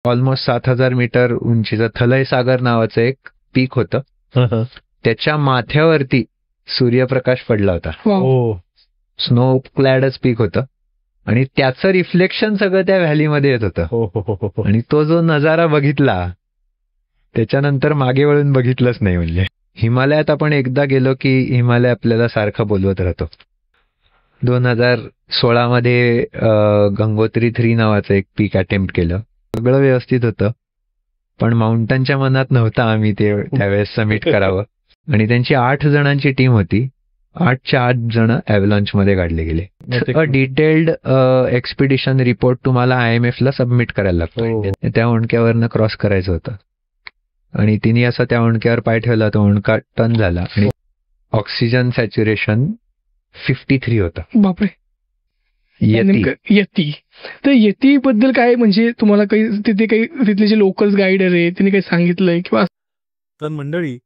Almost 7,000 metre उंचीचं थलय सागर नावाचं एक पीक होतं. त्याच्या माथ्यावरती सूर्यप्रकाश पडला होता. स्नो क्लॅडच पीक होतं आणि त्याचं रिफ्लेक्शन सगळं त्या व्हॅलीमध्ये येत होतं. आणि तो जो नजारा बघितला त्याच्यानंतर मागे वळून बघितलंच नाही. म्हणजे हिमालयात आपण एकदा गेलो की हिमालय आपल्याला सारखं बोलवत राहतो. 2016 मध्ये गंगोत्री 3 नावाचं एक पीक अटेम्प्ट केलं. सगळं व्यवस्थित होतं, पण माउंटनच्या मनात नव्हतं आम्ही ते त्यावेळेस समिट करावं. आणि त्यांची 8 जणांची टीम होती. 8च्या 8 जण अॅव्हलॉन्च मध्ये काढले गेले. डिटेल्ड एक्सपिडिशन रिपोर्ट तुम्हाला IMF ला सबमिट करायला लागतो. त्या उंडक्यावरनं क्रॉस करायचं होतं आणि तिने असं त्या उंडक्यावर पाय ठेवला, तो उंडका टर्न झाला आणि ऑक्सिजन सॅच्युरेशन 53 होतं. बापरे. यती. तर यती बद्दल काय, म्हणजे तुम्हाला काही तिथे काही तिथले जे लोकल्स गाईडर आहे त्यांनी काही सांगितलंय किंवा? तर मंडळी,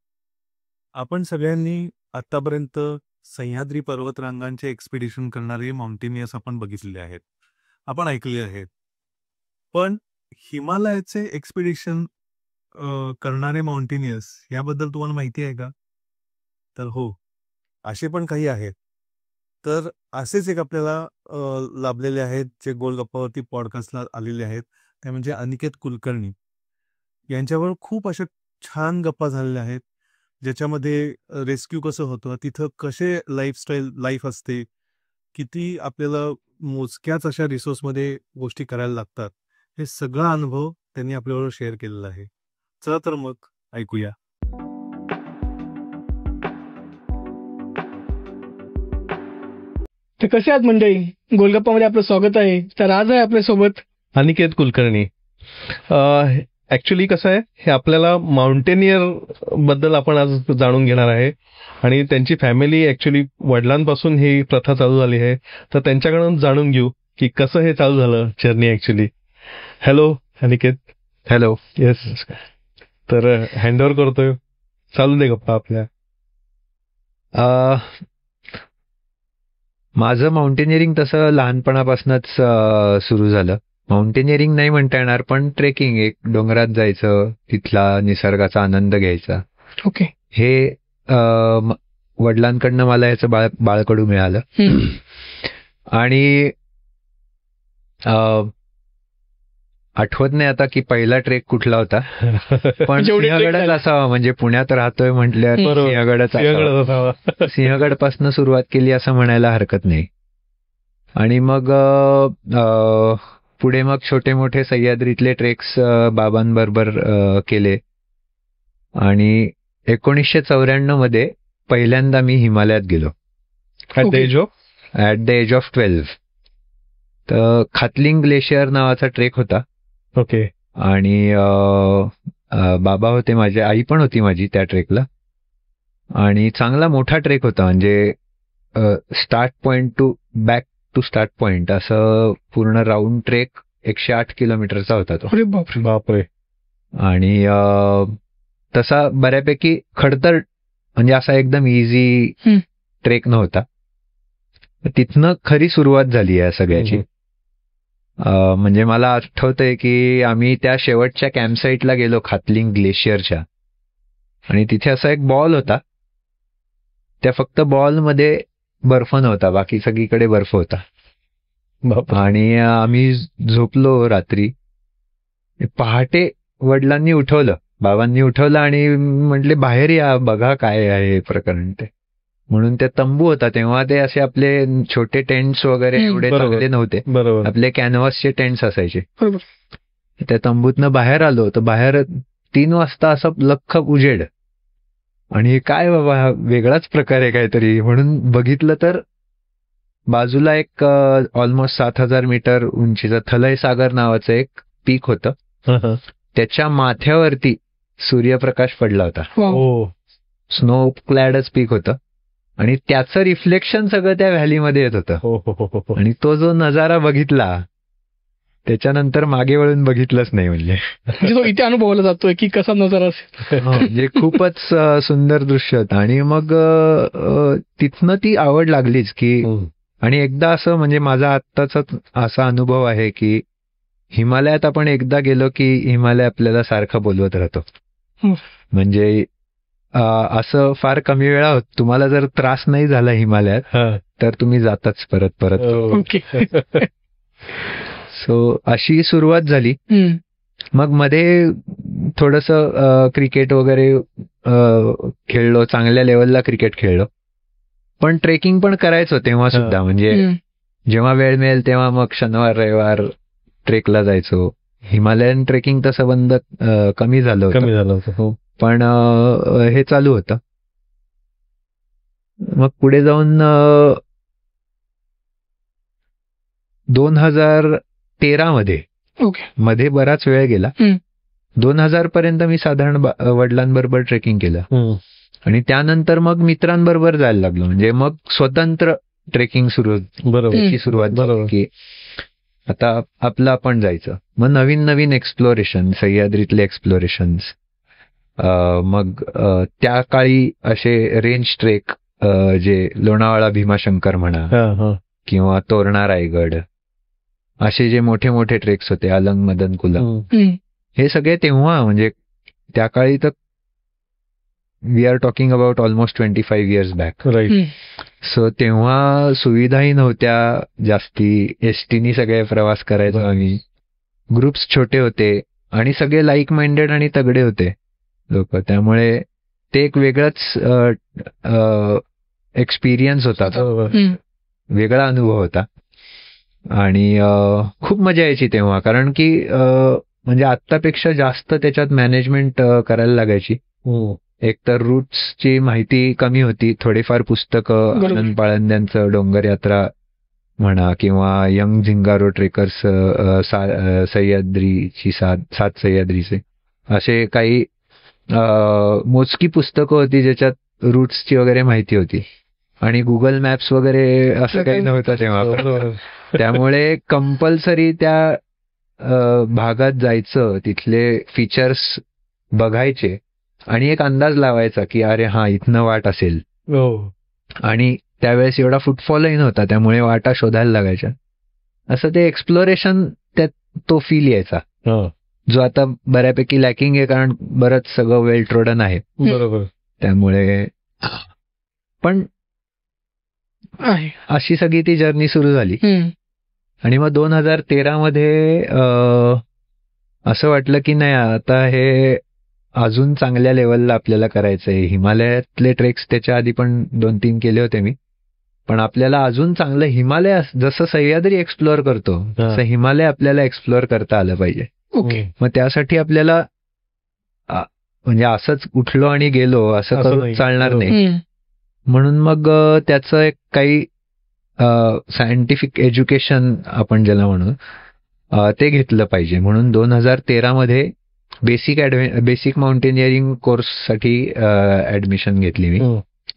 आपण सगळ्यांनी आतापर्यंत सह्याद्री पर्वतरांगांचे एक्सपिडिशन करणारे माउंटेनियर्स आपण बघितलेले आहेत, आपण ऐकले आहेत. पण हिमालयाचे एक्सपिडिशन करणारे माउंटेनियर्स याबद्दल तुम्हाला माहिती आहे का? तर हो, असे पण काही आहेत. तर असेच एक आपल्याला लाभलेले आहेत जे गोलगप्पावरती पॉडकास्टला आलेले आहेत, ते म्हणजे अनिकेत कुलकर्णी. यांच्यावर खूप अशा छान गप्पा झालेल्या आहेत, ज्याच्यामध्ये रेस्क्यू कसं होतं, तिथं कसे लाईफ असते, किती आपल्याला मोजक्याच अशा रिसोर्समध्ये गोष्टी करायला लागतात, हे सगळा अनुभव त्यांनी आपल्याबरोबर शेअर केलेला आहे. चला तर मग ऐकूया. तर कसे आहात मंडळी? गोलगप्पामध्ये आपलं स्वागत आहे. तर आज आहे आपल्यासोबत अनिकेत कुलकर्णी. ऍक्च्युली कसं आहे, हे आपल्याला माउंटेनियर बद्दल आपण आज जाणून घेणार आहे आणि त्यांची फॅमिली ऍक्च्युली वडिलांपासून ही प्रथा चालू झाली आहे, तर त्यांच्याकडून जाणून घेऊ की कसं हे चालू झालं journey actually. Hello Aniket. Hello. Yes. तर हँडओव्हर करतोय, चालू दे गप्पा आपल्या. माझं माउंटेनिअरिंग तसं लहानपणापासूनच सुरू झालं. माउंटेनिअरिंग नाही म्हणता येणार, पण ट्रेकिंग, एक डोंगरात जायचं, तिथला निसर्गाचा आनंद घ्यायचा. ओके. हे वडिलांकडनं मला याचं बाळकडू मिळालं. आणि आठवत नाही आता की पहिला ट्रेक कुठला होता, पण सिंहगडच असावा. म्हणजे पुण्यात राहतोय म्हटल्यावर सिंहगडच असावा. सिंहगड पासून सुरुवात केली असं म्हणायला हरकत नाही. आणि मग पुढे मग छोटे मोठे सह्याद्रीतले ट्रेक्स बाबांबरोबर केले. आणि 1994 मध्ये पहिल्यांदा मी हिमालयात गेलो. At the age of 12. तर खातलिंग ग्लेशियर नावाचा ट्रेक होता. ओके. आणि बाबा होते माझे, आई पण होती माझी त्या ट्रेकला. आणि चांगला मोठा ट्रेक होता, म्हणजे start point to back to start point असं पूर्ण राऊंड ट्रेक 108 किलोमीटरचा होता तो. अरे बापरे. आणि तसा बऱ्यापैकी खडतर, म्हणजे असा एकदम इझी ट्रेक नव्हता. तिथनं खरी सुरुवात झाली आहे सगळ्याची. म्हणजे मला आठवतंय की आम्ही त्या शेवटच्या कॅम्पसाईटला गेलो खातलिंग ग्लेशियरच्या, आणि तिथे असा एक बॉल होता. त्या फक्त बॉलमध्ये बर्फ नव्हता, बाकी सगळीकडे बर्फ होता. आणि आम्ही झोपलो रात्री. पहाटे वडिलांनी उठवलं, बाबांनी उठवलं आणि म्हटले बाहेर या, बघा काय आहे प्रकरण ते. म्हणून ते तंबू होता तेव्हा. ते असे आपले छोटे टेंट्स वगैरे एवढे चांगले नव्हते, आपले कॅनव्हासचे टेंट्स असायचे. त्या तंबूतनं बाहेर आलो तर बाहेर 3 वाजता असं लख्ख उजेड. आणि काय बाबा, वेगळाच प्रकार आहे काहीतरी म्हणून बघितलं तर बाजूला एक ऑलमोस्ट 7,000 मीटर उंचीचं थलय सागर नावाचं एक पीक होतं. त्याच्या माथ्यावरती सूर्यप्रकाश पडला होता. स्नो क्लॅडच पीक होतं आणि त्याचं रिफ्लेक्शन सगळं त्या व्हॅलीमध्ये येत होतं. आणि तो जो नजारा बघितला त्याच्यानंतर मागे वळून बघितलंच नाही. म्हणजे तो इथे अनुभवला जातोय की कसा नजारा असेल. म्हणजे खूपच सुंदर दृश्य होतं. आणि मग तिथनं ती आवड लागलीच की. आणि एकदा असं, म्हणजे माझा आत्ताचा असा अनुभव आहे की हिमालयात आपण एकदा गेलो की हिमालय आपल्याला सारखं बोलवत राहतो. म्हणजे असं फार कमी वेळा होत. तुम्हाला जर त्रास नाही झाला हिमालयात तर तुम्ही जाताच परत परत. ओके. सो अशी सुरुवात झाली. मग मध्ये थोडस क्रिकेट वगैरे खेळलो, चांगल्या लेवलला क्रिकेट खेळलो, पण ट्रेकिंग पण करायचो तेव्हा सुद्धा. म्हणजे जेव्हा वेळ मिळेल तेव्हा मग शनिवार रविवार ट्रेकला जायचो. हिमालयन ट्रेकिंग तसं बंद कमी झालं होतं. पण हे चालू होतं. मग पुढे जाऊन 2013 मध्ये बराच वेळ गेला. 2000 पर्यंत मी साधारण वडिलांबरोबर ट्रेकिंग केलं आणि त्यानंतर मग मित्रांबरोबर जायला लागलो. म्हणजे मग स्वतंत्र ट्रेकिंग सुरुवात झाली की आता आपलं आपण जायचं. मग नवीन नवीन एक्सप्लोरेशन, सह्याद्रीतले एक्सप्लोरेशन्स. मग त्या काळी असे रेंज ट्रेक जे लोणावळा भीमाशंकर म्हणा किंवा तोरणा रायगड, असे जे मोठे मोठे ट्रेक्स होते, अलंग मदन कुलम, हे सगळे तेव्हा, म्हणजे त्या काळी तर we are talking about almost 25 years back. So तेव्हा सुविधाही नव्हत्या जास्ती. एसटीनी सगळे प्रवास करायचो आम्ही. ग्रुप्स छोटे होते आणि सगळे लाईक माइंडेड आणि तगडे होते लोक. त्यामुळे ते एक वेगळाच एक्सपिरियन्स होता, वेगळा अनुभव होता. आणि खूप मजा यायची तेव्हा, कारण की म्हणजे आत्तापेक्षा जास्त त्याच्यात मॅनेजमेंट करायला लागायची. एक तर रूट्सची माहिती कमी होती, थोडीफार पुस्तकं, आनंद पाळंद्यांचं डोंगर यात्रा म्हणा किंवा यंग झिंगारो ट्रेकर्स, सह्याद्रीची सात सह्याद्रीचे, असे काही मोजकी पुस्तकं होती ज्याच्यात रूट्सची वगैरे माहिती होती. आणि गुगल मॅप्स वगैरे असं काही नव्हतं तेव्हा. त्यामुळे कंपल्सरी त्या भागात जायचं, तिथले फीचर्स बघायचे आणि एक अंदाज लावायचा की अरे हा इथनं वाट असेल. आणि त्यावेळेस एवढा फुटफॉलही नव्हता, त्यामुळे वाटा शोधायला लागायच्या. असं ते एक्सप्लोरेशन, त्यात तो फील यायचा, जो आता बऱ्यापैकी लॅकिंग आहे, कारण बरंच सगळं वेल ट्रोडन आहे. बरोबर. त्यामुळे पण अशी सगळी ती जर्नी सुरू झाली. आणि मग 2013 मध्ये असं वाटलं की नाही, आता हे अजून चांगल्या लेवलला आपल्याला करायचंय. हिमालयातले ट्रेक्स त्याच्या आधी पण 2-3 केले होते मी, पण आपल्याला अजून चांगलं हिमालय, जसं सह्याद्री एक्सप्लोअर करतो तसं हिमालय आपल्याला एक्सप्लोअर करता आलं पाहिजे. मग त्यासाठी आपल्याला म्हणजे असंच उठलो आणि गेलो असं करून चालणार नाही. म्हणून मग त्याचं एक काही सायंटिफिक एज्युकेशन आपण ज्याला म्हणू ते घेतलं पाहिजे. म्हणून 2013 मध्ये बेसिक माउंटेनिअरिंग कोर्स साठी ऍडमिशन घेतली मी.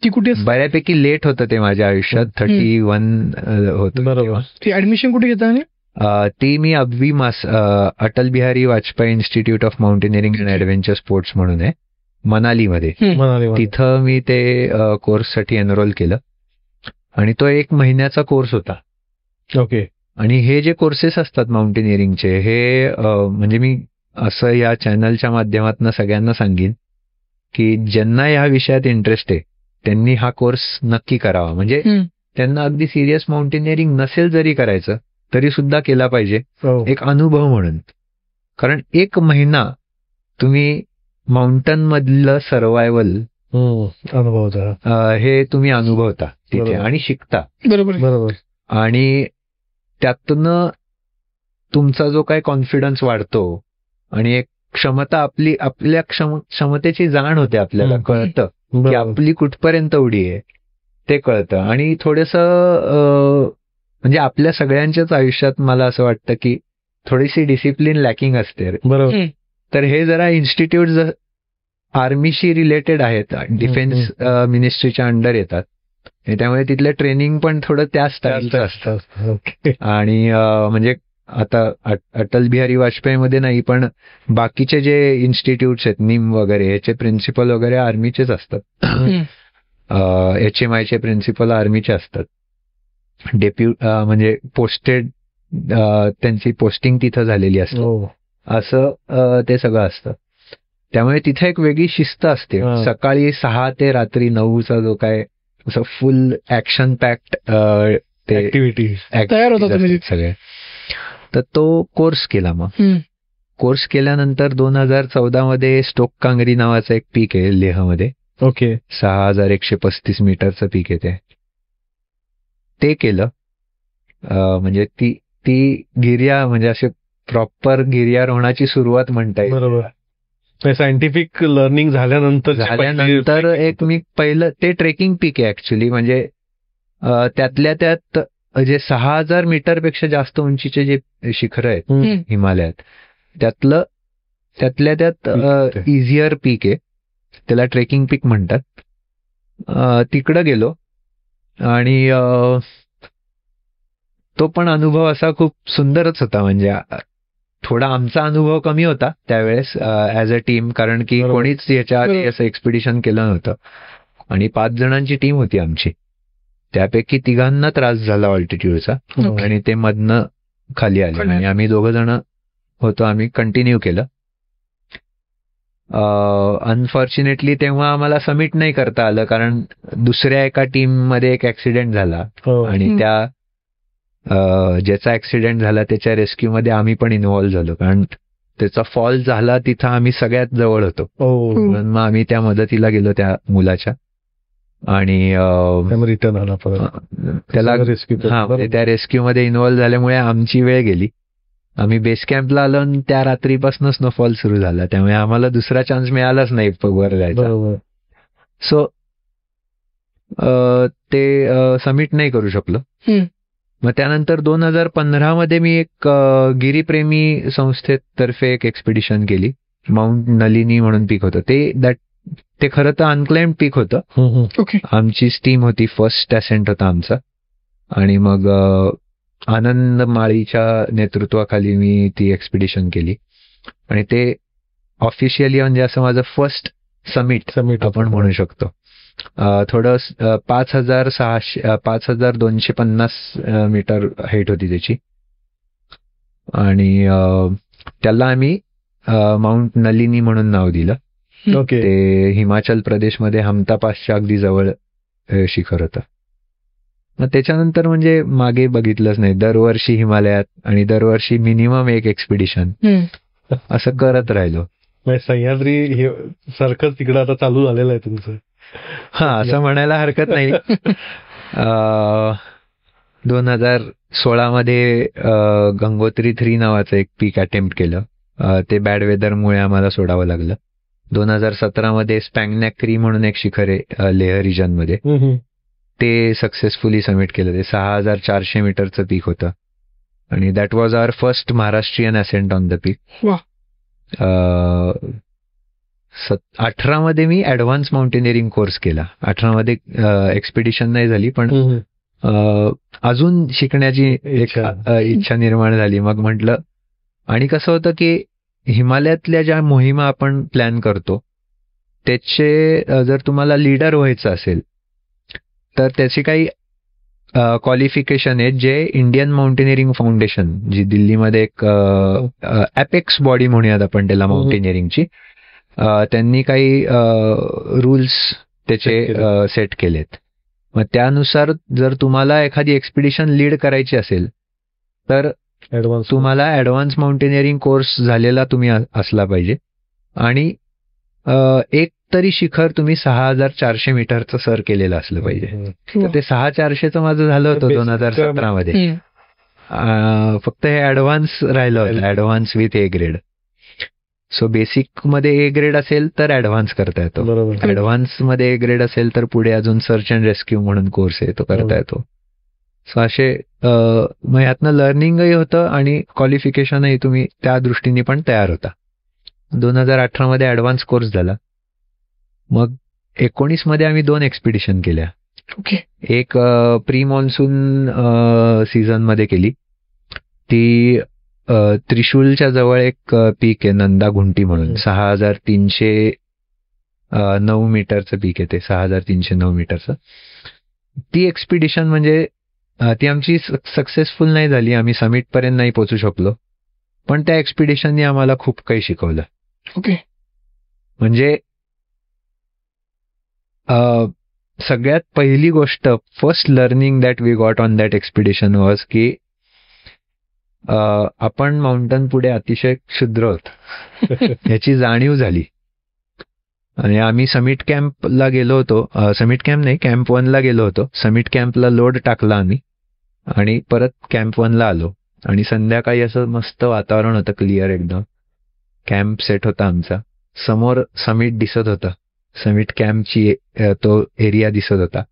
ती कुठे? बऱ्यापैकी लेट होतं ते माझ्या आयुष्यात, 31 होतं. ती ऍडमिशन कुठे घेता? ती मी अब्विमास, Atal Bihari Vajpayee Institute of Mountaineering and Adventure Sports म्हणून आहे मनालीमध्ये. तिथं मी ते कोर्ससाठी एनरोल केलं आणि तो 1 महिन्याचा कोर्स होता. ओके. आणि हे जे कोर्सेस असतात माउंटेनिअरिंगचे, हे म्हणजे मी असं या चॅनलच्या माध्यमातून सगळ्यांना सांगेन की ज्यांना या विषयात इंटरेस्ट आहे त्यांनी हा कोर्स नक्की करावा. म्हणजे त्यांना अगदी सिरियस माउंटेनिअरिंग नसेल जरी करायचं तरी सुद्धा केला पाहिजे, एक अनुभव म्हणून. कारण 1 महिना तुम्ही माउंटन मधलं सर्वायवल अनुभवता, हे तुम्ही अनुभवता तिथे आणि शिकता. बरोबर. आणि त्यातनं तुमचा जो काही कॉन्फिडन्स वाढतो आणि एक क्षमता, आपल्या क्षमतेची जाण होते, आपल्याला कळतं की आपली कुठपर्यंत उडी आहे ते कळतं. आणि थोडंसं म्हणजे आपल्या सगळ्यांच्याच आयुष्यात मला असं वाटतं की थोडीशी डिसिप्लिन लॅकिंग असते. बरोबर. तर हे जरा इन्स्टिट्यूट आर्मीशी रिलेटेड आहेत, डिफेन्स मिनिस्ट्रीच्या अंडर येतात, त्यामुळे तिथलं ट्रेनिंग पण थोडं त्या स्टाईलचं असतं. आणि म्हणजे आता अटल बिहारी वाजपेयी मध्ये नाही, पण बाकीचे जे इन्स्टिट्यूट्स आहेत, निम वगैरे, याचे प्रिन्सिपल वगैरे आर्मीचेच असतात. HMI चे प्रिन्सिपल आर्मीचे असतात. म्हणजे पोस्टेड त्यांची पोस्टिंग तिथं झालेली असते. असं ते सगळं असतं. त्यामुळे तिथे एक वेगळी शिस्त असते. सकाळी 6 ते रात्री 9चा जो काय असं फुल ऍक्शन पॅक्ड ते तयार होता सगळे. तर तो कोर्स केला. मग कोर्स केल्यानंतर 2014 मध्ये स्टोक कांगरी नावाचं एक पीक आहे लेहमध्ये. 6135 मीटरचं पीक आहे ते केलं. म्हणजे ती गिर्या म्हणजे असे प्रॉपर गिर्यारोहणाची सुरुवात म्हणता येईल. बरोबर. सायंटिफिक लर्निंग झाल्यानंतर एक मी पहिलं ते ट्रेकिंग पीक आहे ऍक्च्युली. म्हणजे त्यातल्या त्यात जे 6000 मीटरपेक्षा जास्त उंचीचे जे शिखर आहेत हिमालयात त्यातल्या त्यात इझियर पीक आहे. त्याला ट्रेकिंग पीक म्हणतात. तिकडं गेलो आणि तो पण अनुभव असा खूप सुंदरच होता. म्हणजे थोडा आमचा अनुभव कमी होता त्यावेळेस ऍज अ टीम, कारण की कोणीच याच्या आधी असं एक्सपिडिशन केलं नव्हतं आणि 5 जणांची टीम होती आमची. त्यापैकी 3घांना त्रास झाला ऑल्टिट्यूडचा आणि ते मधनं खाली आले आणि आम्ही 2 जण होतो. आम्ही कंटिन्यू केलं. अनफॉर्च्युनेटली तेव्हा आम्हाला समिट नाही करता आलं, कारण दुसऱ्या एका टीम मध्ये एक ऍक्सिडेंट झाला आणि ज्याचा ऍक्सिडेंट झाला त्याच्या रेस्क्यू मध्ये आम्ही पण इन्व्हॉल्व्ह झालो, कारण त्याचा फॉल झाला तिथं आम्ही सगळ्यात जवळ होतो. म्हणून मग आम्ही त्या मदतीला गेलो त्या मुलाच्या आणि रिटर्न आला त्याला त्या रेस्क्यू मध्ये इन्व्हॉल्व्ह झाल्यामुळे आमची वेळ गेली. आम्ही बेस कॅम्पला आलो आणि त्या रात्रीपासून स्नोफॉल सुरू झाला, त्यामुळे आम्हाला दुसरा चान्स मिळालाच नाही वर जायचा. सो ते समिट नाही करू शकलो. मग त्यानंतर 2015 मध्ये मी एक गिरीप्रेमी संस्थेतर्फे एक एक्सपिडिशन केली. माउंट नलिनी म्हणून पीक होतं ते खरं तर अनक्लाइम्ड पीक होतं. आमची टीम होती, फर्स्ट असेंट होता आमचा. आणि मग आनंद माळीच्या नेतृत्वाखाली मी ती एक्सपिडिशन केली आणि ते ऑफिशियली म्हणजे असं माझं फर्स्ट समिट आपण म्हणू शकतो. थोडं 5250 मीटर हाईट होती त्याची आणि त्याला आम्ही माउंट नलिनी म्हणून नाव दिलं. ते हिमाचल प्रदेशमध्ये हमता पासच्या अगदी जवळ शिखर होतं. मग त्याच्यानंतर म्हणजे मागे बघितलंच नाही. दरवर्षी हिमालयात आणि दरवर्षी मिनिमम एक एक्सपिडिशन असं करत राहिलो. सह्याद्री सारखंच तिकडं आता चालू झालेलं आहे तुमचं. असं म्हणायला हरकत नाही. 2016 मध्ये गंगोत्री 3 नावाचं एक पीक अटेम्प्ट केलं. ते बॅड वेदरमुळे आम्हाला सोडावं लागलं. 2017 मध्ये स्पँगनॅक्री म्हणून एक शिखर आहे लेह रिजन मध्ये, ते सक्सेसफुली समिट केलं. ते 6400 मीटरचं पीक होतं आणि that was our first Maharashtrian ascent on the peak. 18 मध्ये मी ऍडव्हान्स माउंटेनिअरिंग कोर्स केला. 18 मध्ये एक्सपिडिशन नाही झाली, पण अजून शिकण्याची एक इच्छा निर्माण झाली. मग म्हटलं, आणि कसं होतं की हिमालयातल्या ज्या मोहिमा आपण प्लॅन करतो त्याचे जर तुम्हाला लीडर व्हायचं असेल तर त्याची काही क्वालिफिकेशन आहेत जे इंडियन माउंटेनिअरिंग फाउंडेशन, जी दिल्लीमध्ये एक अपेक्स बॉडी म्हणूयात आपण त्याला माउंटेनिअरिंगची, त्यांनी काही रूल्स त्याचे सेट केलेत. मग त्यानुसार जर तुम्हाला एखादी एक्सपिडिशन लीड करायची असेल तर तुम्हाला ऍडव्हान्स माउंटेनिअरिंग कोर्स झालेला तुम्ही असला पाहिजे आणि एक तरी शिखर तुम्ही 6400 मीटरचं सर केलेलं असलं पाहिजे. तर ते 6400चं माझं झालं होतं 2017 मध्ये. फक्त हे ऍडव्हान्स राहिलं होतं, advance with A grade. So basic मध्ये ए ग्रेड असेल तर ऍडव्हान्स करता येतो, ऍडव्हान्स मध्ये ए ग्रेड असेल तर पुढे अजून सर्च अँड रेस्क्यू म्हणून कोर्स आहे तो करता येतो. सो असे मग यातनं लर्निंगही होतं आणि क्वालिफिकेशनही तुम्ही त्या दृष्टीने पण तयार होता. 2018 मध्ये ऍडव्हान्स कोर्स झाला. मग 19 मध्ये आम्ही 2 एक्सपिडिशन केल्या. एक प्री मान्सून सीझन मध्ये केली. ती त्रिशूलच्या जवळ एक पीक आहे नंदा घुंटी म्हणून, 6309 मीटरचं पीक आहे ते, 6309 मीटरचं. ती एक्सपिडिशन म्हणजे ती आमची सक्सेसफुल नाही झाली, आम्ही समिट पर्यंत नाही पोहोचू शकलो, पण त्या एक्सपिडिशननी आम्हाला खूप काही शिकवलं. ओके. म्हणजे सगळ्यात पहिली गोष्ट, first learning that we got on that expedition was की आपण माउंटन पुढे अतिशय क्षुद्र होत याची जाणीव झाली. आणि आम्ही समिट कॅम्पला गेलो होतो, समिट कॅम्प नाही, कॅम्प 1ला गेलो होतो. समिट कॅम्पला लोड टाकला आम्ही आणि परत कॅम्प 1ला आलो. आणि संध्याकाळी असं मस्त वातावरण होतं, क्लिअर एकदम. कॅम्प सेट होता आमचा, समोर समिट दिसत होतं, समिट कॅम्पची तो एरिया दिसत होता.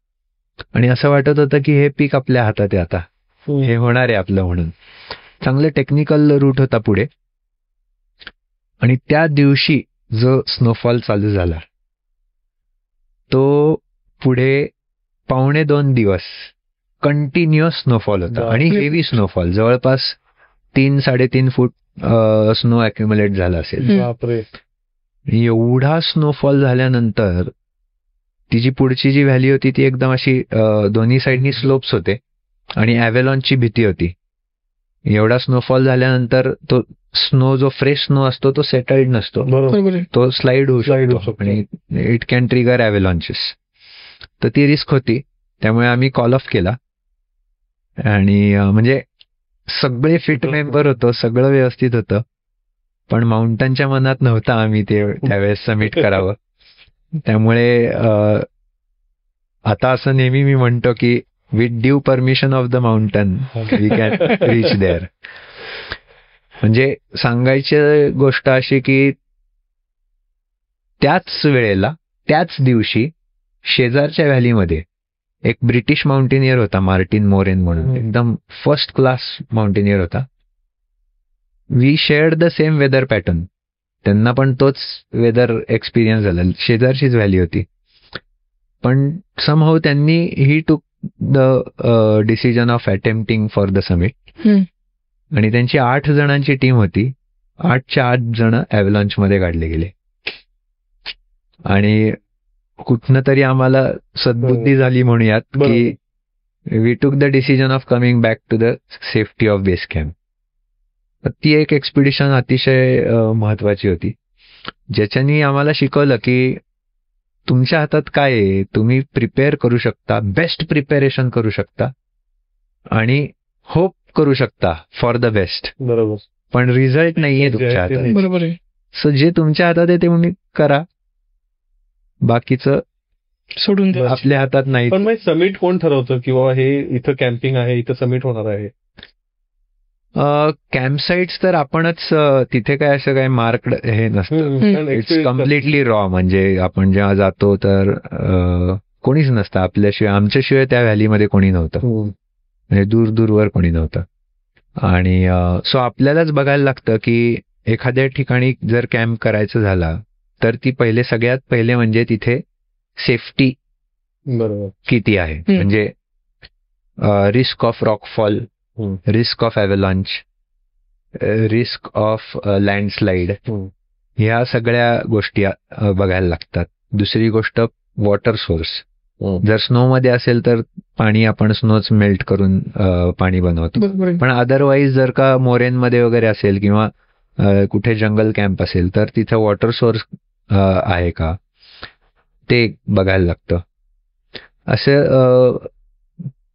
आणि असं वाटत होतं की हे पीक आपल्या हातात आहे आता, हे होणार आहे आपलं म्हणून. चांगलं टेक्निकल रूट होता पुढे. आणि त्या दिवशी जो स्नोफॉल चालू झाला तो पुढे 1.5-2 दिवस कंटिन्युअस स्नोफॉल होता. आणि हेवी स्नोफॉल, जवळपास 3-3.5 फूट स्नो अक्युमुलेट झाला असेल. बापरे. एवढा स्नोफॉल झाल्यानंतर तिची पुढची जी व्हॅली होती ती एकदम अशी दोन्ही साईडनी स्लोप्स होते आणि ॲव्हेलॉन्चची भीती होती. एवढा स्नोफॉल झाल्यानंतर तो स्नो, जो फ्रेश स्नो असतो तो सेटल्ड नसतो, तो स्लाइड होऊ शकतो आणि इट कॅन ट्रिगर ॲव्हेलॉन्चेस. तर ती रिस्क होती, त्यामुळे आम्ही कॉल ऑफ केला. आणि म्हणजे सगळे फिट मेंबर होतो, सगळं व्यवस्थित होतं, पण माउंटनच्या मनात नव्हतं आम्ही ते त्यावेळेस समिट करावं. त्यामुळे आता असं नेहमी मी म्हणतो की with due permission of the mountain we can reach there. म्हणजे सांगायची गोष्ट अशी की त्याच वेळेला, त्याच दिवशी शेजारच्या व्हॅलीमध्ये एक ब्रिटिश माउंटेनियर होता, मार्टिन मोरेन म्हणून, एकदम फर्स्ट क्लास माउंटेनियर होता. We shared the same weather pattern, त्यांना पण तोच वेदर एक्सपिरियन्स झाला, शेजारचीच व्हॅली होती. पण समहाऊ त्यांनी ही took the decision of attempting for the summit. आणि त्यांची 8 जणांची टीम होती, 8च्या 8 जण ॲव्हलॉन्च मध्ये काढले गेले. आणि कुठनं तरी आम्हाला सद्बुद्धी झाली म्हणूयात की we took the decision of coming back to the safety of base camp. ती एक एक्सपिडिशन अतिशय महत्वाची होती, ज्याच्यानी आम्हाला शिकवलं की तुमच्या हातात काय आहे, तुम्ही प्रिपेअर करू शकता, बेस्ट प्रिपेरेशन करू शकता आणि होप करू शकता फॉर द बेस्ट. बरोबर. पण रिझल्ट नाहीये तुमच्या हातात. बरोबर आहे. सो जे तुमच्या हातात आहे ते तुम्ही करा, बाकीचं सोडून द्या, आपल्या हातात नाही. पण मग समिट कोण ठरवतं किंवा हे इथं कॅम्पिंग आहे, इथं समिट होणार आहे? कॅम्प साईट्स तर आपणच, तिथे काय असं काय मार्क हे नसतं, इट्स कम्प्लिटली रॉ. म्हणजे आपण जेव्हा जातो तर कोणीच नसतं आपल्याशिवाय, आमच्याशिवाय त्या व्हॅलीमध्ये कोणी नव्हतं, म्हणजे दूर दूरवर कोणी नव्हतं. आणि सो आपल्यालाच बघायला लागतं की एखाद्या ठिकाणी जर कॅम्प करायचं झाला तर ती सगळ्यात पहिले म्हणजे तिथे सेफ्टी बरोबर किती आहे. म्हणजे risk of rockfall, risk of avalanche, risk of landslide, ह्या सगळ्या गोष्टी बघायला लागतात. दुसरी गोष्ट वॉटर सोर्स. जर स्नो मध्ये असेल तर पाणी आपण स्नोच मेल्ट करून पाणी बनवतो. पण अदरवाईज जर का मोरेन मध्ये वगैरे असेल किंवा कुठे जंगल कॅम्प असेल तर तिथं वॉटर सोर्स आहे का ते बघायला लागतं. असं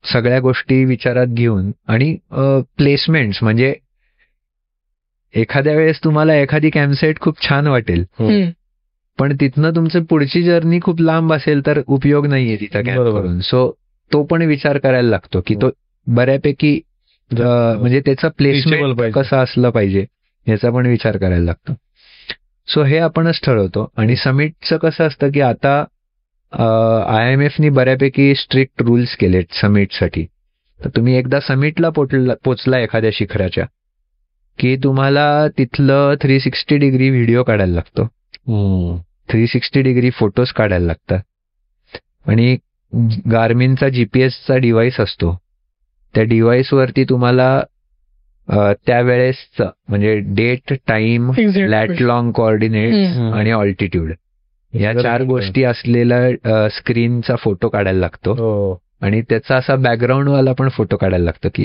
सगळ्या गोष्टी विचारात घेऊन. आणि प्लेसमेंट्स, म्हणजे एखाद्या वेळेस तुम्हाला एखादी कॅम्पसाईट खूप छान वाटेल, पण तिथनं तुमचं पुढची जर्नी खूप लांब असेल तर उपयोग नाहीये तिथं कॅम्प करून. सो तो पण विचार करायला लागतो की तो बऱ्यापैकी म्हणजे त्याचं प्लेसमेंट कसं असलं पाहिजे याचा पण विचार करायला लागतो. सो हे आपणच ठरवतो. आणि समिटचं कसं असतं की आता IMFनी बऱ्यापैकी स्ट्रिक्ट रूल्स केलेत समिटसाठी. तर तुम्ही एकदा समिटला पोचला एखाद्या शिखराच्या की तुम्हाला तिथलं 360 डिग्री व्हिडिओ काढायला लागतो, 360 डिग्री फोटोज काढायला लागतात. आणि गार्मिनचा जीपीएसचा डिव्हाइस असतो, त्या डिव्हाइसवरती तुम्हाला त्यावेळेस म्हणजे date, time, lat long coordinates आणि ऑल्टिट्यूड या 4 गोष्टी असलेला स्क्रीनचा फोटो काढायला लागतो. आणि त्याचा असा बॅकग्राऊंड वाला पण फोटो काढायला लागतो की,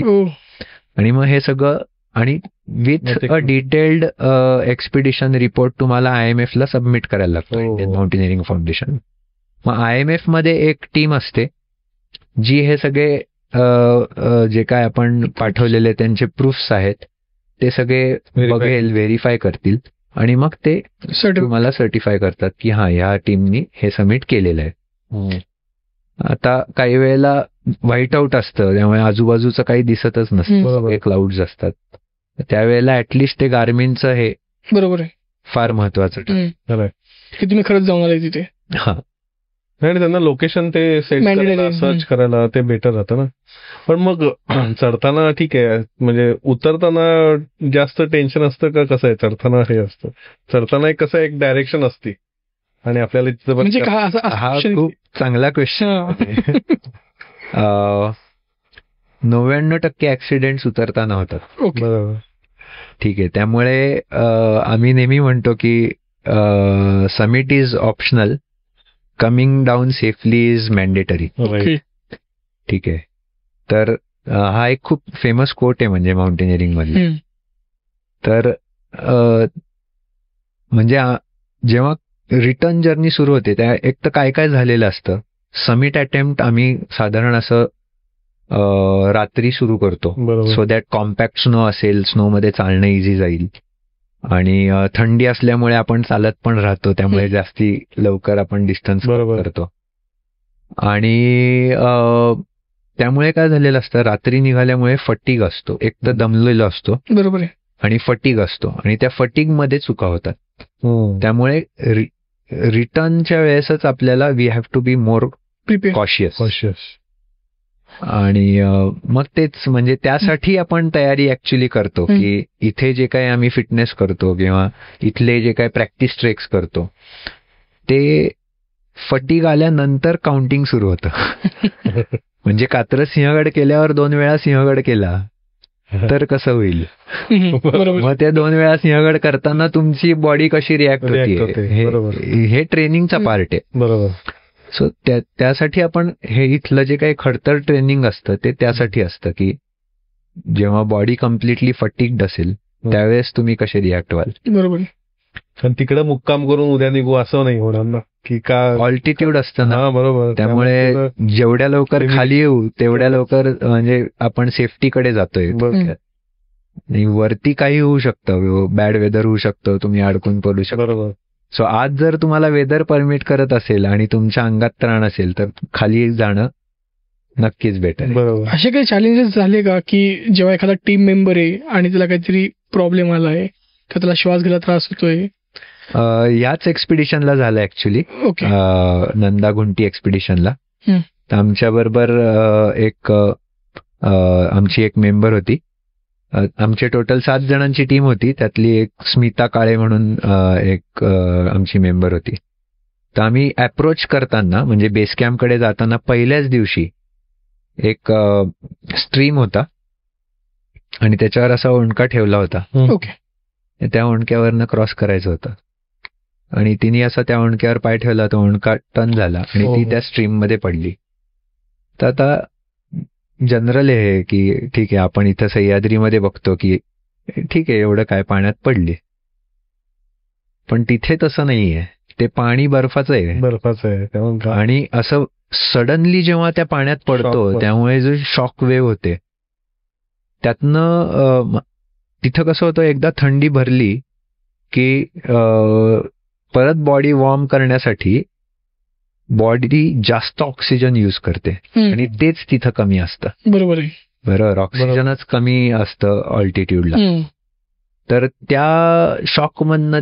आणि मग हे सगळं आणि with a detailed expedition report तुम्हाला IMF ला सबमिट करायला लागतो, इंडियन माउंटेनिअरिंग फाउंडेशन. मग IMF मध्ये एक टीम असते जी हे सगळे जे काय आपण पाठवलेले त्यांचे प्रूफ्स आहेत ते सगळे बघेल, व्हेरीफाय करतील आणि मग ते तुम्हाला सर्टिफाय करतात की हा, ह्या टीमनी हे सबमिट केलेलं आहे. आता काही वेळेला व्हाईट आउट असतं, त्यामुळे आजूबाजूचं काही दिसतच नसतं, हे क्लाउड्स असतात. त्यावेळेला ऍटलिस्ट ते गार्मिनचं हे बरोबर आहे फार महत्वाचं ठरतं की तुम्ही खरंच जाऊन आले तिथे. हा, आणि त्यांना लोकेशन ते सेट करायला, सर्च करायला ते बेटर राहतं ना. पण मग चढताना ठीक आहे, म्हणजे उतरताना जास्त टेन्शन असतं का कसं आहे? चढताना हे असतं, चढताना एक कसं एक डायरेक्शन असते आणि आपल्याला तिथं म्हणजे हा खूप चांगला क्वेश्चन. 99% ऍक्सिडेंट्स उतरताना होतात. बरोबर, ठीक आहे. त्यामुळे आम्ही नेहमी म्हणतो की summit is optional, coming down safely is mandatory. ठीक आहे. तर हा एक खूप फेमस कोट आहे म्हणजे माउंटेनिअरिंग मध्ये. तर म्हणजे जेव्हा रिटर्न जर्नी सुरू होते त्या एक तर काय काय झालेलं असतं. समिट अटेम्प्ट आम्ही साधारण असं रात्री सुरू करतो, सो दॅट कॉम्पॅक्ट स्नो असेल, स्नो मध्ये चालणं इझी जाईल. आणि थंडी असल्यामुळे आपण चालत पण राहतो, त्यामुळे जास्ती लवकर आपण डिस्टन्स करतो. आणि त्यामुळे काय झालेलं असतं, रात्री निघाल्यामुळे फटीग असतो, एक तर दमलेलो असतो, बरोबर आहे, आणि फटीग असतो, आणि त्या फटीग मध्ये चुका होतात. त्यामुळे रिटर्नच्या वेळेसच आपल्याला we have to be more cautious. आणि मग तेच म्हणजे त्यासाठी आपण तयारी ऍक्च्युली करतो की इथे जे काही आम्ही फिटनेस करतो किंवा इथले जे काही प्रॅक्टिस ट्रेक्स करतो ते फटीग आल्यानंतर काउंटिंग सुरू होतं. म्हणजे कात्रज सिंहगड केल्यावर 2 वेळा सिंहगड केला तर कसं होईल? मग त्या 2 वेळा सिंहगड करताना तुमची बॉडी कशी रिॲक्ट होते, हे ट्रेनिंगचा पार्ट आहे. बरोबर. सो त्यासाठी आपण हे इथलं जे काही खडतर ट्रेनिंग असतं ते त्यासाठी असतं की जेव्हा बॉडी कम्प्लिटली फटीग्ड असेल त्यावेळेस तुम्ही कसे रिॲक्ट व्हाल. बरोबर. पण तिकडे मुक्काम करून उद्या निघू असं नाही होणार ना, की का ऑल्टिट्यूड असतं ना. बरोबर. त्यामुळे जेवढ्या लवकर खाली येऊ तेवढ्या लवकर म्हणजे आपण सेफ्टीकडे जातोय. वरती काही होऊ शकतं, बॅड वेदर होऊ शकतं, तुम्ही अडकून पडू शकता. बरोबर. सो आज जर तुम्हाला वेदर परमिट करत असेल आणि तुमच्या अंगात त्राण असेल तर खाली जाणं नक्कीच बेटर. बरोबर. असे काही चॅलेंजेस झाले का की जेव्हा एखादा टीम मेंबर आहे आणि त्याला काहीतरी प्रॉब्लेम आलाय किंवा त्याला श्वास घ्यायला त्रास होतोय? याच एक्सपिडिशनला झालं ऍक्च्युली, नंदा घुंटी एक्सपिडिशनला. आमच्या बरोबर आमची एक मेंबर होती. आमची टोटल 7 जणांची टीम होती, त्यातली एक स्मिता काळे म्हणून एक आमची मेंबर होती. तर आम्ही अप्रोच करताना म्हणजे बेस कॅम्पकडे जाताना पहिल्याच दिवशी एक स्ट्रीम होता आणि त्याच्यावर असा ओंडका ठेवला होता. त्या ओंडक्यावरनं क्रॉस करायचं होतं आणि तिने असा त्या ओंडक्यावर पाय ठेवला, तो ओंडका टर्न झाला आणि ती त्या स्ट्रीम मध्ये पडली. तर आता जनरल आहे की ठीक आहे, आपण इथं सह्याद्रीमध्ये बघतो की ठीक आहे एवढं काय पाण्यात पडली, पण तिथे तसं नाहीये. ते पाणी बर्फाचं आहे आणि असं सडनली जेव्हा त्या पाण्यात पडतो त्यामुळे जो शॉक वेव्ह होते त्यातनं तिथं कसं होतं, एकदा थंडी भरली की परत बॉडी वॉर्म करण्यासाठी बॉडी जास्त ऑक्सिजन यूज करते आणि तेच तिथं कमी असतं. बरोबर आहे. बरोबर, ऑक्सिजनच कमी असतं ऑल्टिट्यूडला. तर त्या शॉक मधनं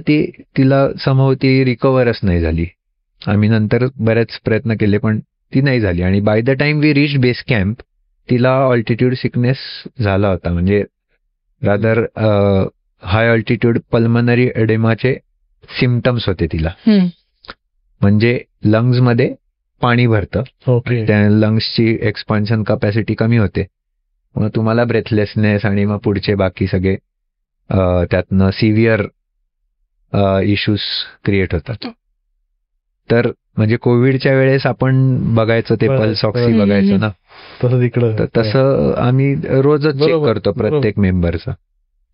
तिला समोर रिकव्हरच नाही झाली. आम्ही नंतर बरेच प्रयत्न केले पण ती नाही झाली आणि by the time we reach base camp तिला ऑल्टिट्यूड सिकनेस झाला होता. म्हणजे रादर हाय ऑल्टिट्यूड पल्मनरी एडेमाचे सिम्पटम्स होते तिला. म्हणजे लंग्स मध्ये पाणी भरतं, त्या लंग्सची एक्सपान्शन कॅपॅसिटी कमी होते, मग तुम्हाला ब्रेथलेसनेस आणि मग पुढचे बाकी सगळे त्यातनं सिव्हिअर इश्यूज क्रिएट होतात. तर म्हणजे कोविडच्या वेळेस आपण बघायचं ते पल्स ऑक्सी बघायचं ना, तसं तिकडं तसं आम्ही रोजच चेक बरोबर, करतो प्रत्येक मेंबरचं.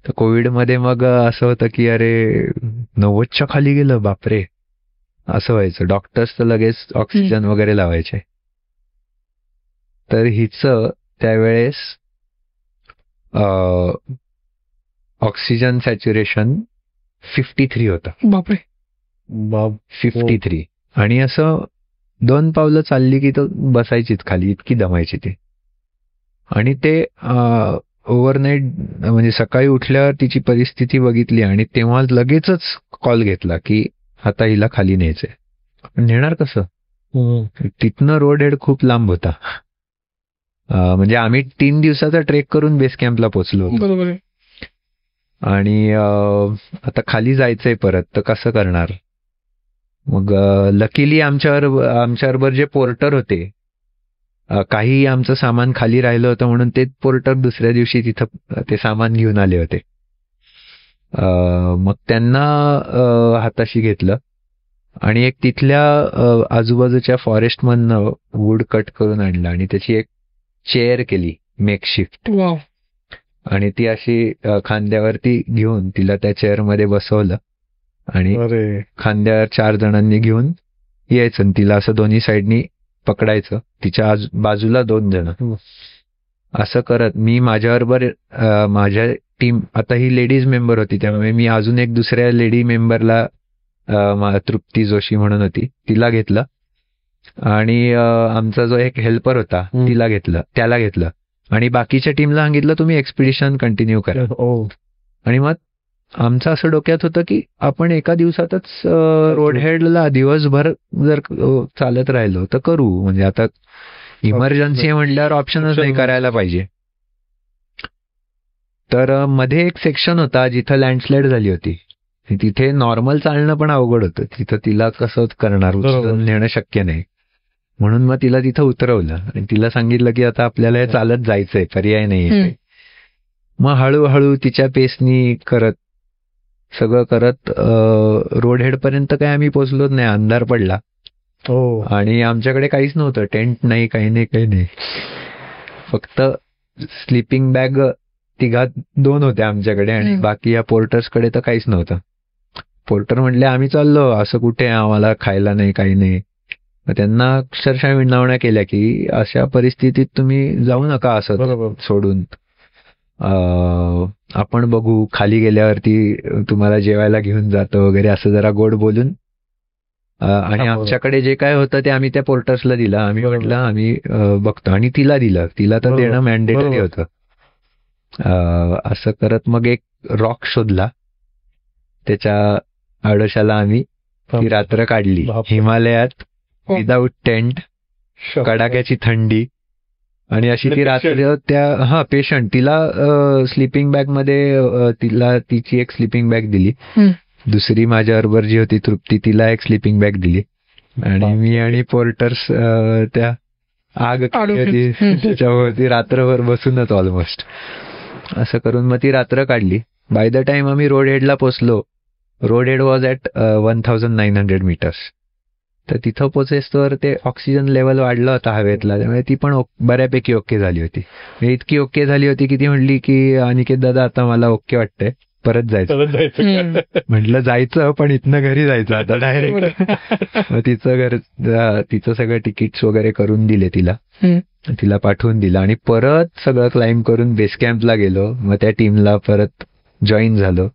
तर कोविडमध्ये मग असं होतं की अरे 90च्या खाली गेलं, बापरे, असं व्हायचं. डॉक्टर्स तर लगेच ऑक्सिजन वगैरे लावायचे. तर हिचं त्यावेळेस ऑक्सिजन सॅच्युरेशन 53 होता. बापरे. 53. आणि असं 2 पावलं चालली की तो बसायचीच खाली, इतकी दमायची ती. आणि ते ओव्हरनाईट म्हणजे सकाळी उठल्यावर तिची परिस्थिती बघितली आणि तेव्हा लगेचच कॉल घेतला की आता हिला खाली न्यायचंय. पण नेणार कसं? तिथनं रोड हेड खूप लांब होता. म्हणजे आम्ही 3 दिवसाचा ट्रेक करून बेस कॅम्पला पोहोचलो होतो. बरोबर आहे. आणि आता खाली जायचंय परत, तर कसं करणार? मग लकीली आमच्याबरोबर जे पोर्टर होते, काही आमचं सामान खाली राहिलं होतं म्हणून ते पोर्टर दुसऱ्या दिवशी तिथं ते सामान घेऊन आले होते. मग त्यांना हाताशी घेतलं आणि एक तिथल्या आजूबाजूच्या फॉरेस्टमधनं वूड कट करून आणलं आणि त्याची एक चेअर केली मेकशिफ्ट. वाव. आणि ती अशी खांद्यावरती घेऊन तिला त्या चेअरमध्ये बसवलं आणि खांद्यावर 4 जणांनी घेऊन यायचं आणि तिला असं दोन्ही साईडनी पकडायचं, तिच्या बाजूला 2 जण. असं करत मी माझ्याबरोबर माझ्या टीम, आता ही लेडीज मेंबर होती त्यामुळे मी अजून एक दुसऱ्या लेडी मेंबरला, तृप्ती जोशी म्हणून होती, तिला घेतलं. आणि आमचा जो एक हेल्पर होता त्याला घेतलं आणि बाकीच्या टीमला सांगितलं तुम्ही एक्सपिडिशन कंटिन्यू करा. आणि मग आमचं असं डोक्यात होतं की आपण एका दिवसातच रोड हेडला दिवसभर जर चालत राहिलो तर करू, म्हणजे आता इमर्जन्सी म्हटल्यावर ऑप्शनच नाही, करायला पाहिजे. तर मध्ये एक सेक्शन होता जिथं लँडस्लाईड झाली होती, तिथे नॉर्मल चालणं पण अवघड होतं. तिथं तिला कसं करणार, उचलून नेणं शक्य नाही. म्हणून मग तिला तिथं उतरवलं आणि तिला सांगितलं की आता आपल्याला हे चालत जायचंय, पर्याय नाहीये. मग हळूहळू तिच्या पेसनी सगळं करत रोड हेड पर्यंत काय आम्ही पोहोचलोच नाही, अंधार पडला. आणि आमच्याकडे काहीच नव्हतं, टेंट नाही, काही नाही. फक्त स्लीपिंग बॅग 2 होत्या आमच्याकडे आणि बाकी या पोर्टर्सकडे तर काहीच नव्हतं. पोर्टर म्हटले आम्ही चाललो, असं कुठे, आम्हाला खायला नाही, काही नाही. त्यांना अक्षरशः विनवण्या केल्या की अशा परिस्थितीत तुम्ही जाऊ नका असं सोडून, आपण बघू, खाली गेल्यावरती तुम्हाला जेवायला घेऊन जातो वगैरे, असं जरा गोड बोलून. आणि आमच्याकडे जे काय होतं ते आम्ही त्या पोर्टर्सला दिलं. आम्ही म्हटलं आम्ही बघतो, आणि तिला दिलं, तिला तर देणं मॅन्डेटरी होतं. असं करत मग एक रॉक शोधला, त्याच्या आडोशाला आम्ही ती रात्र काढली हिमालयात, विदाऊट टेंट, कडाक्याची थंडी. आणि अशी ती रात्र त्या पेशंट, तिला स्लीपिंग बॅग मध्ये तिला तिची एक स्लीपिंग बॅग दिली, दुसरी माझ्याबरोबर जी होती तृप्ती, तिला एक स्लीपिंग बॅग दिली. आणि मी आणि पोर्टर्स त्या आग होती त्याच्यावरती रात्रभर बसूनच ऑलमोस्ट. असं करून मग ती रात्र काढली. बाय द टाइम आम्ही रोड हेडला पोचलो, road head was at 1900 metres. तर तिथं पोचेस्तोवर ते ऑक्सिजन लेवल वाढला होता हवेतला, त्यामुळे ती पण बऱ्यापैकी ओके झाली होती. इतकी ओके झाली होती की ती म्हणली की अनिकेत दादा आता मला ओके वाटतंय, परत जायचं. म्हटलं जायचं, पण इथनं घरी जायचं आता डायरेक्ट. मग तिचं सगळं तिकीट्स वगैरे करून दिले तिला पाठवून दिलं आणि परत सगळं क्लाइंब करून बेस कॅम्पला गेलो. मग त्या टीमला परत जॉईन झालो.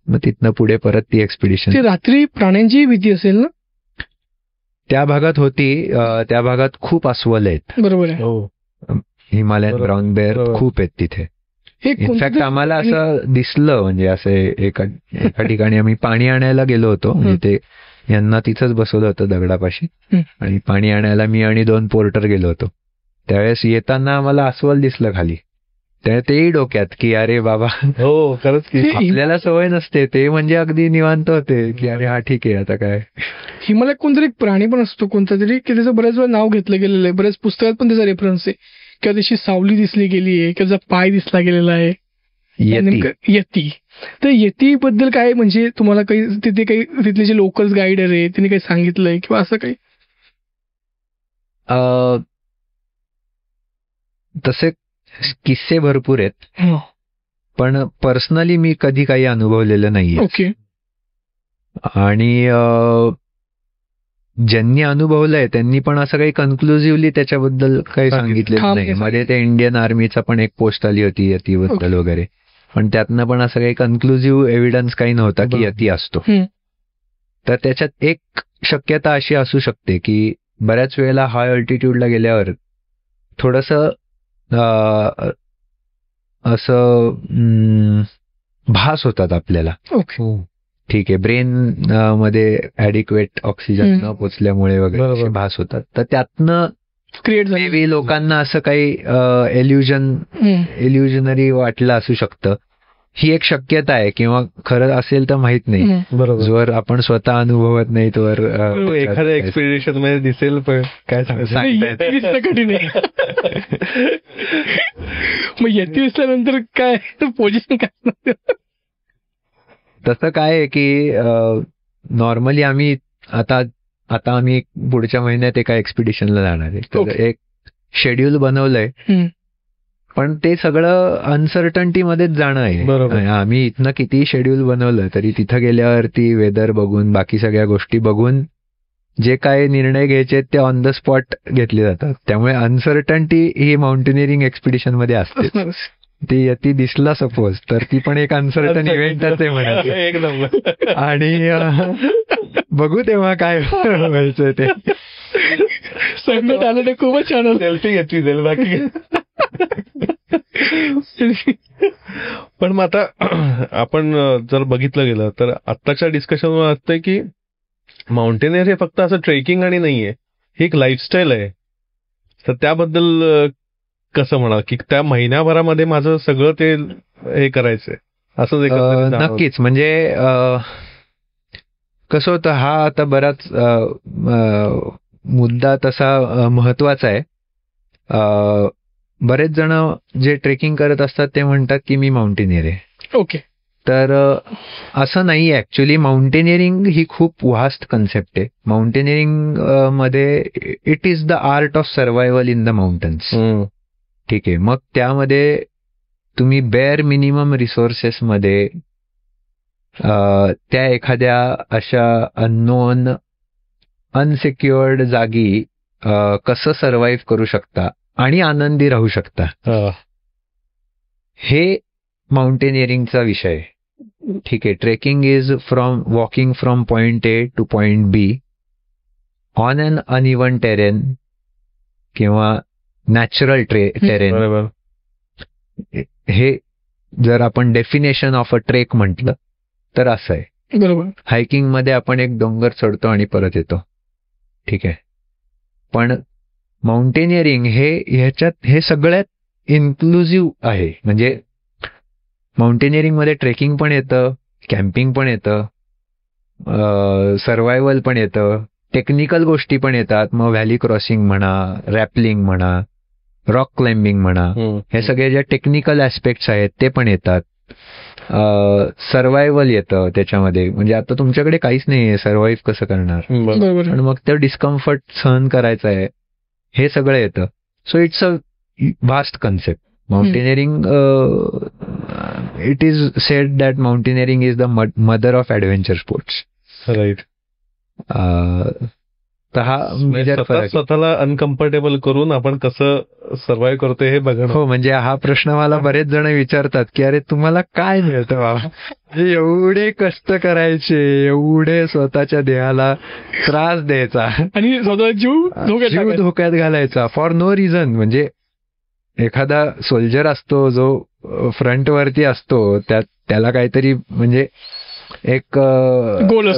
मग तिथनं पुढे परत ती एक्सपिडिशन. रात्री प्राण्यांची भीती असेल ना त्या भागात होती. त्या भागात खूप अस्वल आहेत. बरोबर आहे. हिमालयन ब्राऊन बेअर खूप आहेत तिथे. इनफॅक्ट आम्हाला असं दिसलं, म्हणजे असं एका ठिकाणी आम्ही पाणी आणायला गेलो होतो, म्हणजे ते यांना तिथंच बसवलं होतं दगडापाशी, आणि पाणी आणायला मी आणि 2 पोर्टर गेलो होतो. त्यावेळेस येताना आम्हाला अस्वल दिसलं खाली. तेही डोक्यात की अरे बाबा, हो खरंच की आपल्याला सवय नसते, ते म्हणजे अगदी निवांत होते की अरे हा ठीक आहे आता काय. हिमालयात कोणतरी एक प्राणी पण असतो कोणता तरी, की त्याचं बऱ्याच वेळा नाव घेतलं गेलेलं आहे, बऱ्याच पुस्तकात पण त्याचा रेफरन्स आहे, किंवा त्याची सावली दिसली गेली आहे, किंवा त्याचा पाय दिसला गेलेला आहे. नेमकं यती. तर यती बद्दल काय, म्हणजे तुम्हाला काही तिथे काही तिथले जे लोकल्स गाईडर आहे त्यांनी काही सांगितलंय किंवा असं काही? तसे किस्से भरपूर आहेत, पण पर्सनली मी कधी काही अनुभवलेलं नाहीये. ओके. आणि ज्यांनी अनुभवलंय त्यांनी पण असं काही कन्क्लुझिव्हली त्याच्याबद्दल काही सांगितलेलं नाही. मध्ये ते इंडियन आर्मीचा पण एक पोस्ट आली होती यतीबद्दल वगैरे, पण त्यातनं पण असं काही कन्क्लुझिव्ह एव्हिडन्स काही नव्हता की यती असतो. तर त्याच्यात एक शक्यता अशी असू शकते की बऱ्याच वेळेला हाय अल्टिट्यूडला गेल्यावर थोडस असं भास होतात आपल्याला. ठीक आहे, ब्रेन मध्ये ऍडिक्वेट ऑक्सिजन न पोचल्यामुळे वगैरे भास होतात. तर त्यातनं क्रिएट मे लोकांना असं काही एल्युजनरी वाटलं असू शकतं. ही एक शक्यता आहे, किंवा खरं असेल तर माहित नाही. बरोबर. जोवर आपण स्वतः अनुभवत नाही तोवर एखाद्या एक्सपिडिशन मध्ये दिसेल, पण काय सांगता कठीण आहे. मग यती दिसल्यानंतर काय पोझिशन काय? तसं काय आहे की नॉर्मली आम्ही आता आम्ही पुढच्या महिन्यात एका एक्सपिडिशनला जाणार आहे. तर एक शेड्यूल बनवलंय, पण ते सगळं अनसर्टन्टी मध्येच जाणं आहे. आम्ही इथनं किती शेड्यूल बनवलं तरी तिथं गेल्यावरती वेदर बघून, बाकी सगळ्या गोष्टी बघून जे काय निर्णय घ्यायचे ते ऑन द स्पॉट घेतले जातात. त्यामुळे अनसर्टन्टी ही माउंटेनिअरिंग एक्सपिडिशन मध्ये असते. ती दिसला सपोज तर ती पण एक अनसर्टन इव्हेंटच आहे म्हणायचं. एकदम. आणि बघू तेव्हा काय व्हायचं ते. संकट आलं ते खूपच छान. सेल्फी घेतली जाईल बाकी. पण मग आता आपण जर बघितलं गेलं तर आत्ताच्या डिस्कशन वर असतंय की माउंटेनियर हे फक्त असं ट्रेकिंग आणि नाहीये, ही एक लाईफस्टाईल आहे. तर त्याबद्दल कसं म्हणा की त्या महिन्याभरामध्ये माझं सगळं ते हे करायचंय असं? नक्कीच. म्हणजे कसं होतं, हा आता बराच मुद्दा तसा महत्वाचा आहे. बरेच जण जे ट्रेकिंग करत असतात ते म्हणतात की मी माउंटेनियर आहे. ओके. तर असं नाही. ऍक्च्युली माउंटेनिअरिंग ही खूप व्हास्ट कन्सेप्ट आहे. माउंटेनिअरिंग मध्ये it is the art of survival in the mountains. ठीक आहे, मग त्यामध्ये तुम्ही बेअर मिनिमम रिसोर्सेस मध्ये त्या एखाद्या अशा अननोन अनसिक्युअर्ड जागी कसं सर्व्हाइव्ह करू शकता आणि आनंदी राहू शकता, हे माउंटेनिअरिंगचा विषय. ठीक आहे, trekking is walking from point A to point B on un uneven terrain किंवा नॅचरल टेरेन. हे जर आपण डेफिनेशन ऑफ अ ट्रेक म्हटलं तर असं आहे. बरोबर. हायकिंग मध्ये आपण एक डोंगर चढतो आणि परत येतो. ठीक आहे, पण माउंटेनिअरिंग हे सगळ्यात इन्क्लुझिव्ह आहे. म्हणजे माउंटेनिअरिंग मध्ये ट्रेकिंग पण येतं, कॅम्पिंग पण येतं, सर्व्हायव्हल पण येतं, टेक्निकल गोष्टी पण येतात. मग व्हॅली क्रॉसिंग म्हणा, रॅपलिंग म्हणा, रॉक क्लाइम्बिंग म्हणा, हे सगळे जे टेक्निकल ऍस्पेक्ट्स आहेत ते पण येतात. सर्व्हायव्हल येतं त्याच्यामध्ये. म्हणजे आता तुमच्याकडे काहीच नाहीये, सर्व्हाइव्ह कसं करणार, पण मग ते डिस्कम्फर्ट सहन करायचं आहे, हे सगळं येतं. So it's a vast concept. Mountaineering, it is said that mountaineering is the mother of adventure sports. Right. तर हा मेजर फरक. स्वतःला अनकम्फर्टेबल करून आपण कसं सर्व्हाइव्ह करतोय हे बघणं. हो, म्हणजे हा प्रश्न मला बरेच जण विचारतात की अरे तुम्हाला काय मिळतं बाबा, एवढे कष्ट करायचे, एवढे स्वतःच्या देहाला त्रास द्यायचा आणि स्वतः जीव धोक्यात घालायचा फॉर नो रिझन. म्हणजे एखादा सोल्जर असतो जो फ्रंट वरती असतो, त्याला काहीतरी म्हणजे एक गोल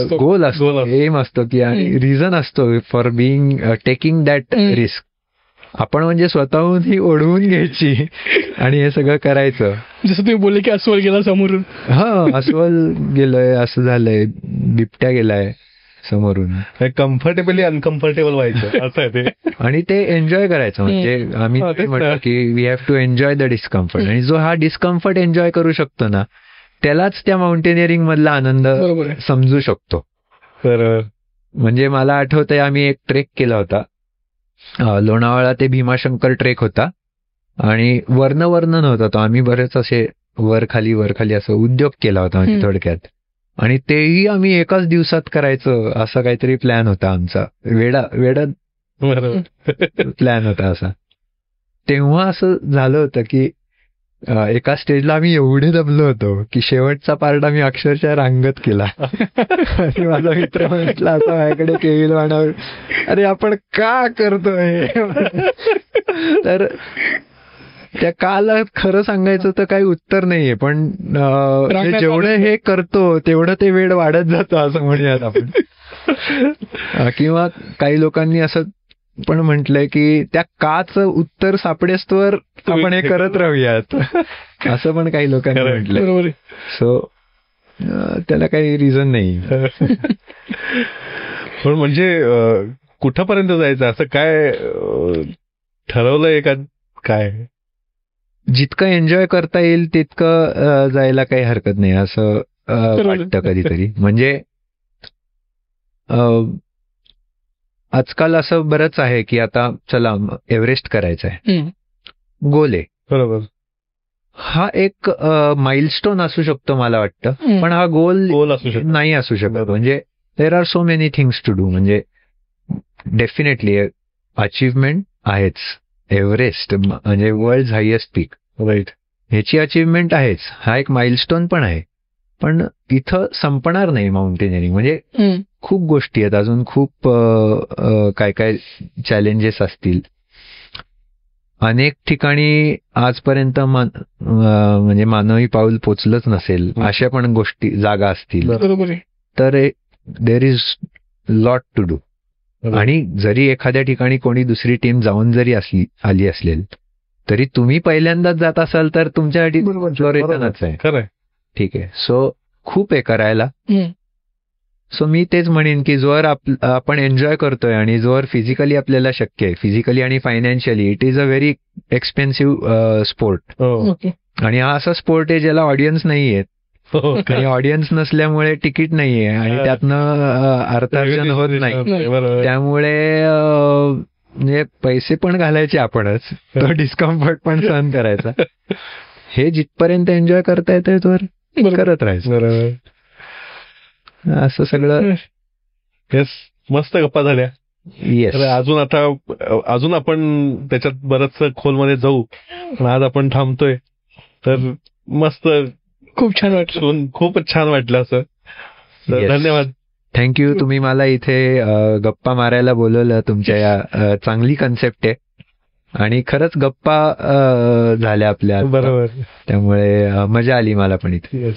असतो, एम असतो की रिझन असतो फॉर टेकिंग दॅट रिस्क. आपण म्हणजे स्वतःहून ही ओढवून घ्यायची आणि हे सगळं करायचं. जसं तुम्ही बोलले की अस्वल गेला समोरून. अस्वल गेलंय, असं झालंय, बिबट्या गेलाय, समोरून. कम्फर्टेबली अनकम्फर्टेबल व्हायचं असं आहे ते. आणि ते एन्जॉय करायचं. म्हणजे आम्ही हा, तेच म्हणतो ना. की we have to enjoy the discomfort. आणि जो हा डिस्कम्फर्ट एन्जॉय करू शकतो ना, त्यालाच त्या माउंटेनिअरिंग मधला आनंद बरोबर आहे. समजू शकतो. तर म्हणजे मला आठवतंय आम्ही एक ट्रेक केला होता, लोणावळा ते भीमाशंकर ट्रेक होता. आणि वर्ण नव्हता तो, आम्ही बरेच असे वर खाली असं उद्योग केला होता म्हणजे थोडक्यात. आणि तेही आम्ही एकाच दिवसात करायचं असं काहीतरी प्लॅन होता आमचा. वेडा बरोबर. प्लॅन होता असा. तेव्हा असं झालं होतं की एका स्टेजला आम्ही एवढे दमलो होतो की शेवटचा पार्ट आम्ही अक्षरशः रांगत केला. आणि माझा मित्र म्हटला असं माझ्याकडे केविल वाणावर, अरे आपण का करतोय. तर त्या काला खरं सांगायचं तर काही उत्तर नाहीये, पण जेवढं हे करतो तेवढं ते वेळ वाढत जातो असं म्हणूयात आपण. किंवा काही लोकांनी असं पण म्हटलंय की त्या काचं उत्तर सापडेस्तोवर आपण हे करत राहूयात, असं पण काही लोकांनी म्हटलंय. बरोबर. सो त्याला काही रिझन नाही. पण म्हणजे कुठपर्यंत जायचं असं काय ठरवलंय का काय? जितकं एन्जॉय करता येईल तितकं जायला काही हरकत नाही असं वाटतं कधीतरी. म्हणजे आजकाल असं बरंच आहे की आता चला एव्हरेस्ट करायचं आहे, गोल आहे. बरोबर. हा एक माइलस्टोन असू शकतो मला वाटतं, पण हा गोल असू शकतो नाही असू शकत. म्हणजे there are so many things to do. म्हणजे डेफिनेटली अचीवमेंट आहेच. एव्हरेस्ट म्हणजे वर्ल्ड हायेस्ट पीक, राईट, ह्याची अचीवमेंट आहेच. हा एक माइलस्टोन पण आहे. पण इथं संपणार नाही माउंटेनिअरिंग. म्हणजे खूप गोष्टी आहेत अजून, खूप काय चॅलेंजेस असतील. अनेक ठिकाणी आजपर्यंत म्हणजे मानवी पाऊल पोचलंच नसेल अशा पण गोष्टी जागा असतील. बरोबर आहे. तर there is lot to do. आणि जरी एखाद्या ठिकाणी कोणी दुसरी टीम जाऊन जरी आली असेल तरी तुम्ही पहिल्यांदाच जात असाल तर तुमच्यासाठी फ्लोरेशनच आहे. खरंय. ठीक आहे. सो खूप आहे करायला. सो मी तेच म्हणेन की जोवर आपण एन्जॉय करतोय आणि जोवर फिजिकली आपल्याला शक्य आहे, फिजिकली आणि financially, it is a very expensive sport. आणि हा असा स्पोर्ट आहे ज्याला ऑडियन्स नाहीये. आणि ऑडियन्स नसल्यामुळे तिकीट नाहीये आणि त्यातनं अर्थार्जन होत नाही. त्यामुळे म्हणजे पैसे पण घालायचे आपणच, तो डिस्कम्फर्ट पण सहन करायचा. हे जिथपर्यंत एन्जॉय करता येतंय तोवर करत राहायचं. बरोबर. असं सगळं. येस, मस्त गप्पा झाल्या. येस. अजून आपण त्याच्यात बरंच खोलमध्ये जाऊ, पण आज आपण थांबतोय. तर मस्त, खूप छान वाटलं. खूपच छान वाटलं असं. धन्यवाद. थँक्यू. तुम्ही मला इथे गप्पा मारायला बोलवलं. तुमच्या या चांगली कन्सेप्ट आहे आणि खरंच गप्पा झाल्या आपल्या. बरोबर. त्यामुळे मजा आली मला पण इथे.